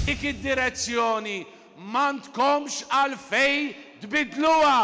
Dik id-direzzjoni m'għandkomx għalfejn tbidluha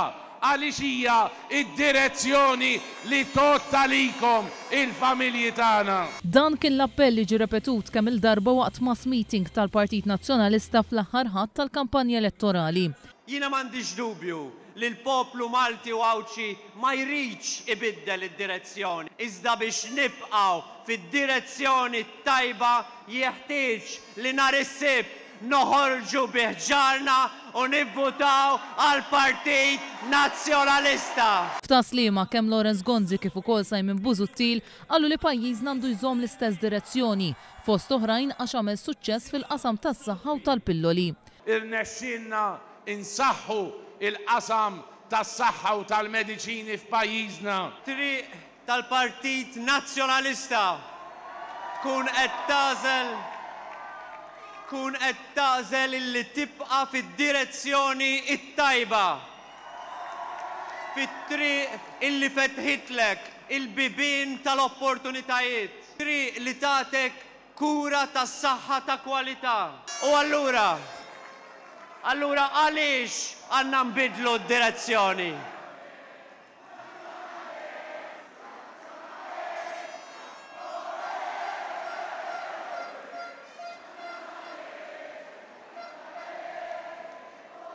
għaliex hija id-direzzjoni li talikom il-familji tagħna. Dan kien l-appell li ġie repetut kemm il-darba waqt mass meeting tal-Partit Nazzjonalista fl-aħħar ħadd tal-kampanja elettorali. Jiena m'għandix dubju li l-poplu Malti u Awċi ma jridx ibiddel id-direzzjoni. Iżda biex nibqgħu fid-direzzjoni tajba jeħtieġ li nhar is-Sibt noħorġu biħġarna u nivvutaw għal Partit Nazzjonalista. F'taslima kemm Lawrence Gonzi kif ukoll Simon Busuttil qalu li pajjiżna għandu jżomm l-istess direzzjoni, fost oħrajn għax għamel suċċess fil-qasam tas-saħħa u tal-pilloli. Irnexxielna insaħħu il-qasam tas-saħħa u tal-mediċini f'pajjiżna. Triq tal-Partit Nazzjonalista tkun qed tażel illi tibqa' fid-direzzjoni it-tajba. Fit-triq illi fetħitlek il-bibien tal-opportunitajiet. Triq li tagħtek kura tas-saħħa ta' kwalità. U allura għaliex għandna nbidlu d-direzzjoni?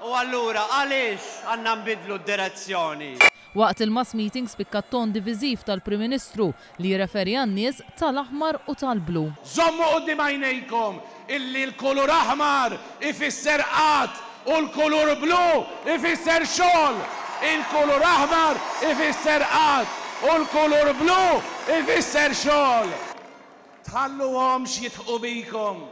U allura għaliex għandna nbidlu d-direzzjoni? Waqt il-mass meeting spikka ton diviżiv tal-Prim Ministru li jirreferi għan-nies tal-aħmar u tal-blu. Żommu quddiem għajnejkom illi l-kulur aħmar ifisser qatt u l-kulur blu ifisser xogħol. Il-kulur aħmar ifisser qatt u l-kulur blu ifisser xogħol. Tħalluhomx jitħqu bikom.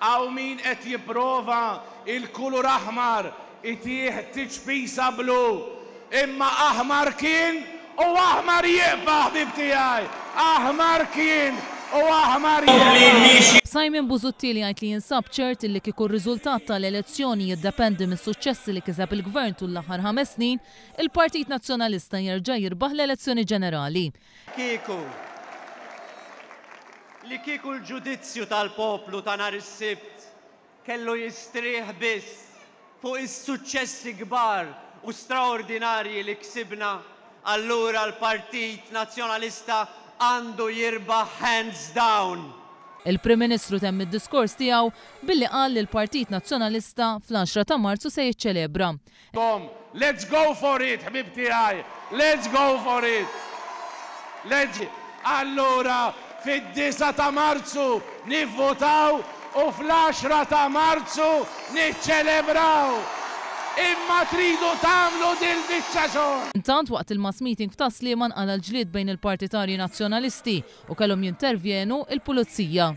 Għaw min qed jipprova il-kulur aħmar itih tiċpisa blu. Imma aħmar kien u aħmar jibqa' ħbib tiegħi. Aħmar kien u aħmar jibqa'. Simon Busuttil jgħid li jinsab ċert li kieku r-riżultat tal-elezzjoni jiddependi mis-suċċessi li kiseb il-Gvern tul l-aħħar 5 snin, il-Partit Nazzjonalista jerġa' jirbaħ l-elezzjoni ġenerali. Kieku l-ġudizzju tal-poplu ta' nhar is-Sibt kellu jistrieħ biss fuq is-suċċessi kbar u straordinarji li ksibna, allura l-Partit Nazzjonalista għandu jirbaħ hands down. Il-Prim Ministru temm id-diskors tiegħu billi qal li l-Partit Nazzjonalista fl-10 ta' Marzu se jiċċelebra. Let's go for it, ħbib tiegħi. Let's go for it. Allura fid-9 ta' Marzu nivvotaw u fl-10 ta' Marzu niċċelebraw. Imma tridu tagħmlu dil-biċċa xogħol. Intant waqt il-mass meeting f'Taslima nqala l-ġlied bejn il-partitarji nazzjonalisti u kellhom jintervjenu il-pulizija.